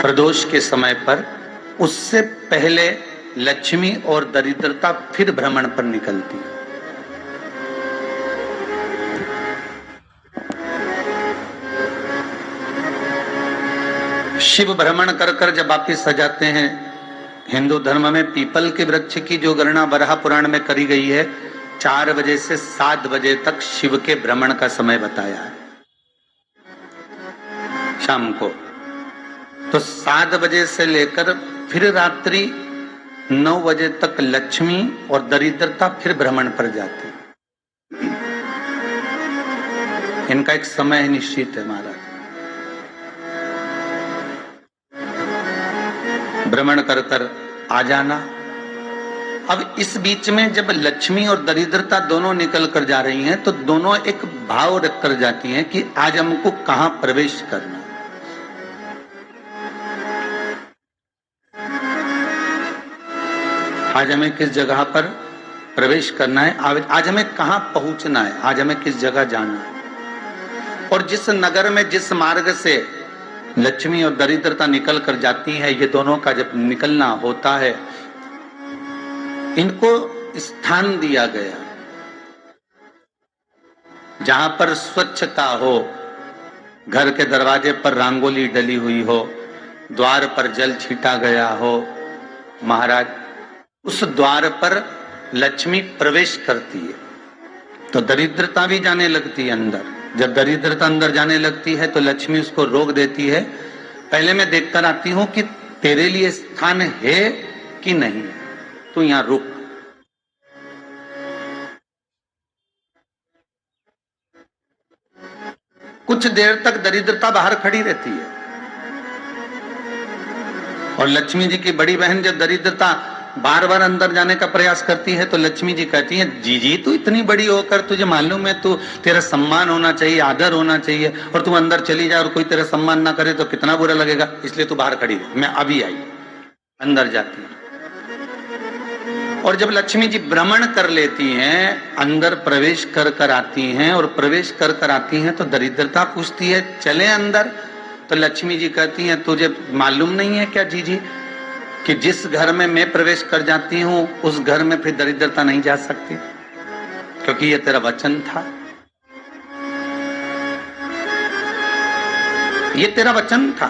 प्रदोष के समय पर, उससे पहले लक्ष्मी और दरिद्रता फिर भ्रमण पर निकलती है। शिव भ्रमण कर कर जब वापिस आ जाते हैं, हिंदू धर्म में पीपल के वृक्ष की जो गणना वराह पुराण में करी गई है, 4 बजे से 7 बजे तक शिव के भ्रमण का समय बताया है शाम को। तो 7 बजे से लेकर फिर रात्रि 9 बजे तक लक्ष्मी और दरिद्रता फिर भ्रमण पर जाती। इनका एक समय निश्चित है महाराज। भ्रमण कर कर आ जाना। अब इस बीच में जब लक्ष्मी और दरिद्रता दोनों निकल कर जा रही हैं, तो दोनों एक भाव रख कर जाती हैं कि आज हमको कहां प्रवेश करना। आज हमें किस जगह पर प्रवेश करना है, आज हमें कहां पहुंचना है, आज हमें किस जगह जाना है। और जिस नगर में जिस मार्ग से लक्ष्मी और दरिद्रता निकल कर जाती है, ये दोनों का जब निकलना होता है, इनको स्थान दिया गया जहां पर स्वच्छता हो, घर के दरवाजे पर रंगोली डली हुई हो, द्वार पर जल छीटा गया हो। महाराज, उस द्वार पर लक्ष्मी प्रवेश करती है तो दरिद्रता भी जाने लगती है अंदर। जब दरिद्रता अंदर जाने लगती है तो लक्ष्मी उसको रोक देती है। पहले मैं देखकर आती हूं कि तेरे लिए स्थान है कि नहीं, तू यहां रुक। कुछ देर तक दरिद्रता बाहर खड़ी रहती है और लक्ष्मी जी की बड़ी बहन जब दरिद्रता बार बार अंदर जाने का प्रयास करती है तो लक्ष्मी जी कहती हैं, जीजी तू इतनी बड़ी होकर तुझे मालूम है तू तेरा सम्मान होना चाहिए, आदर होना चाहिए, और तू अंदर चली जाए और कोई तेरा सम्मान ना करे तो कितना बुरा लगेगा, इसलिए तू बाहर खड़ी रह। मैं अभी आई। अंदर जाती है और जब लक्ष्मी जी भ्रमण कर लेती हैं, अंदर प्रवेश कर कर आती हैं, और प्रवेश कर कर आती हैं तो दरिद्रता पूछती है चले अंदर। तो लक्ष्मी जी कहती हैं, तुझे मालूम नहीं है क्या जीजी कि जिस घर में मैं प्रवेश कर जाती हूं उस घर में फिर दरिद्रता नहीं जा सकती, क्योंकि ये तेरा वचन था, ये तेरा वचन था।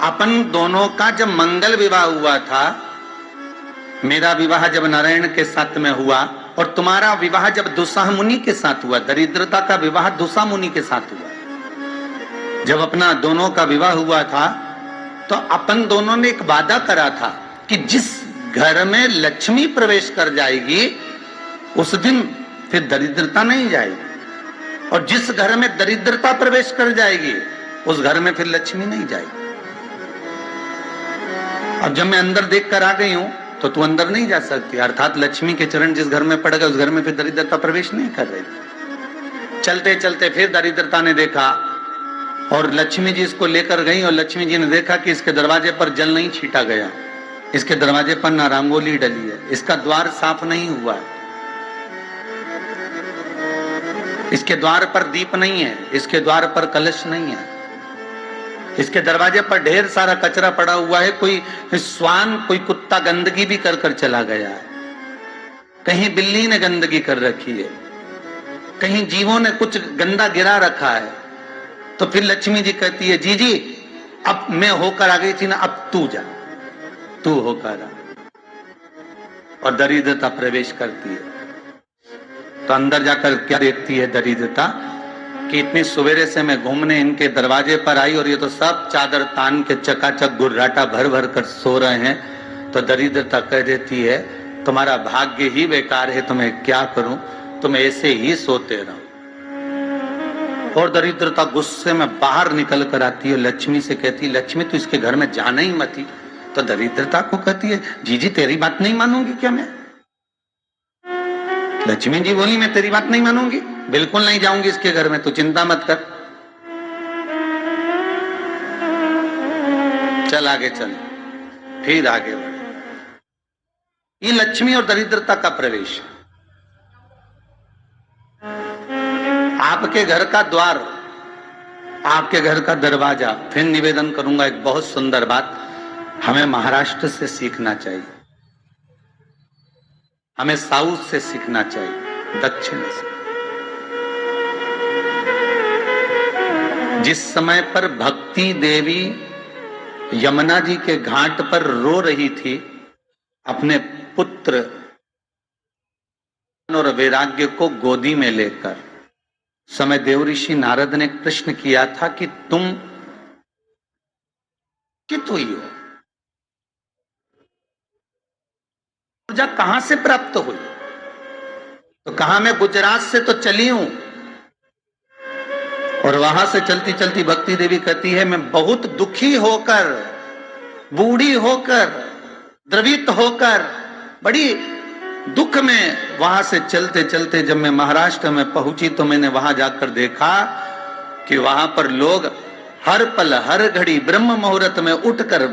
अपन दोनों का जब मंगल विवाह हुआ था, मेरा विवाह जब नारायण के साथ में हुआ और तुम्हारा विवाह जब दुस्साह मुनि के साथ हुआ, दरिद्रता का विवाह दुस्साह मुनि के साथ हुआ। जब अपना दोनों का विवाह हुआ था तो अपन दोनों ने एक वादा करा था कि जिस घर में लक्ष्मी प्रवेश कर जाएगी उस दिन फिर दरिद्रता नहीं जाएगी, और जिस घर में दरिद्रता प्रवेश कर जाएगी उस घर में फिर लक्ष्मी नहीं जाएगी। अब जब मैं अंदर देख कर आ गई हूं तो तू अंदर नहीं जा सकती, अर्थात लक्ष्मी के चरण जिस घर में पड़ गए उस घर में फिर दरिद्रता प्रवेश नहीं कर रही। चलते चलते फिर दरिद्रता ने देखा और लक्ष्मी जी इसको लेकर गई, और लक्ष्मी जी ने देखा कि इसके दरवाजे पर जल नहीं छीटा गया, इसके दरवाजे पर ना रंगोली डली है, इसका द्वार साफ नहीं हुआ है, इसके द्वार पर दीप नहीं है, इसके द्वार पर कलश नहीं है, इसके दरवाजे पर ढेर सारा कचरा पड़ा हुआ है, कोई श्वान कोई कुत्ता गंदगी भी कर कर चला गया है, कहीं बिल्ली ने गंदगी कर रखी है, कहीं जीवों ने कुछ गंदा गिरा रखा है। तो फिर लक्ष्मी जी कहती है, जीजी अब मैं होकर आ गई थी ना, अब तू जा, तू होकर आ। और दरिद्रता प्रवेश करती है तो अंदर जाकर क्या देखती है दरिद्रता कि इतनी सवेरे से मैं घूमने इनके दरवाजे पर आई और ये तो सब चादर तान के चकाचक गुर्राटा भर भर कर सो रहे हैं। तो दरिद्रता कह देती है, तुम्हारा भाग्य ही बेकार है, तुम्हें क्या करूं, तुम ऐसे ही सोते रहो। और दरिद्रता गुस्से में बाहर निकल कर आती है, लक्ष्मी से कहती, लक्ष्मी तू इसके घर में जाना ही मत। तो दरिद्रता को कहती है, जीजी तेरी बात नहीं मानूंगी क्या मैं? लक्ष्मी जी बोली, मैं तेरी बात नहीं मानूंगी, बिल्कुल नहीं जाऊंगी इसके घर में, तू चिंता मत कर, चल आगे चल। फिर आगे बढ़े। ये लक्ष्मी और दरिद्रता का प्रवेश। आपके घर का द्वार आपके घर का दरवाजा। फिर निवेदन करूंगा एक बहुत सुंदर बात, हमें महाराष्ट्र से सीखना चाहिए, हमें साउथ से सीखना चाहिए, दक्षिण से। जिस समय पर भक्ति देवी यमुना जी के घाट पर रो रही थी अपने पुत्र और वैराग्य को गोदी में लेकर, समय देवऋषि नारद ने प्रश्न किया था कि तुम कित हुई हो, ऊर्जा कहां से प्राप्त हुई? तो कहा मैं गुजरात से तो चली हूं। और वहां से चलती चलती भक्ति देवी कहती है मैं बहुत दुखी होकर, बूढ़ी होकर, द्रवित होकर, बड़ी दुख में वहां से चलते चलते जब मैं महाराष्ट्र में पहुंची तो मैंने वहां जाकर देखा कि वहां पर लोग हर पल हर घड़ी ब्रह्म मुहूर्त में उठकर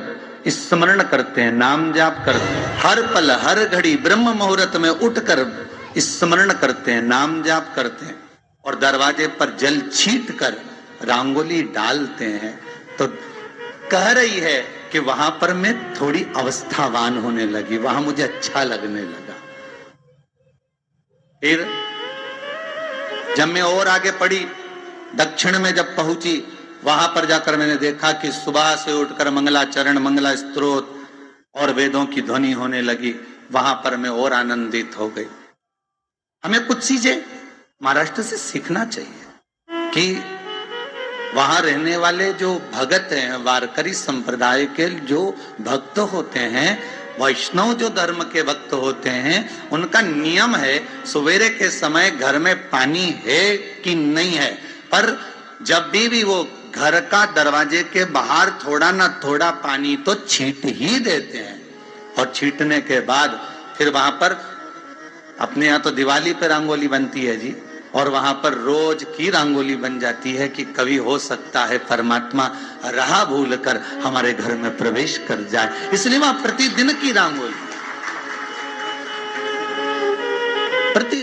स्मरण करते हैं, नाम जाप करते हैं। हर पल हर घड़ी ब्रह्म मुहूर्त में उठकर स्मरण करते हैं, नाम जाप करते हैं और दरवाजे पर जल छीट कर रंगोली डालते हैं। तो कह रही है कि वहां पर मैं थोड़ी अवस्थावान होने लगी, वहां मुझे अच्छा लगने लगा। फिर जब मैं और आगे पढ़ी, दक्षिण में जब पहुंची, वहां पर जाकर मैंने देखा कि सुबह से उठकर मंगलाचरण, मंगला स्तोत्र और वेदों की ध्वनि होने लगी। वहां पर मैं और आनंदित हो गई। हमें कुछ चीजें महाराष्ट्र से सीखना चाहिए कि वहां रहने वाले जो भगत हैं, वारकरी संप्रदाय के जो भक्त होते हैं, वैष्णव जो धर्म के भक्त होते हैं, उनका नियम है सवेरे के समय घर में पानी है कि नहीं है, पर जब भी वो घर का दरवाजे के बाहर थोड़ा ना थोड़ा पानी तो छींट ही देते हैं। और छींटने के बाद फिर वहां पर अपने यहाँ तो दिवाली पे रंगोली बनती है जी, और वहां पर रोज की रंगोली बन जाती है कि कभी हो सकता है परमात्मा राह भूल कर हमारे घर में प्रवेश कर जाए, इसलिए वहां प्रतिदिन की रंगोली, प्रति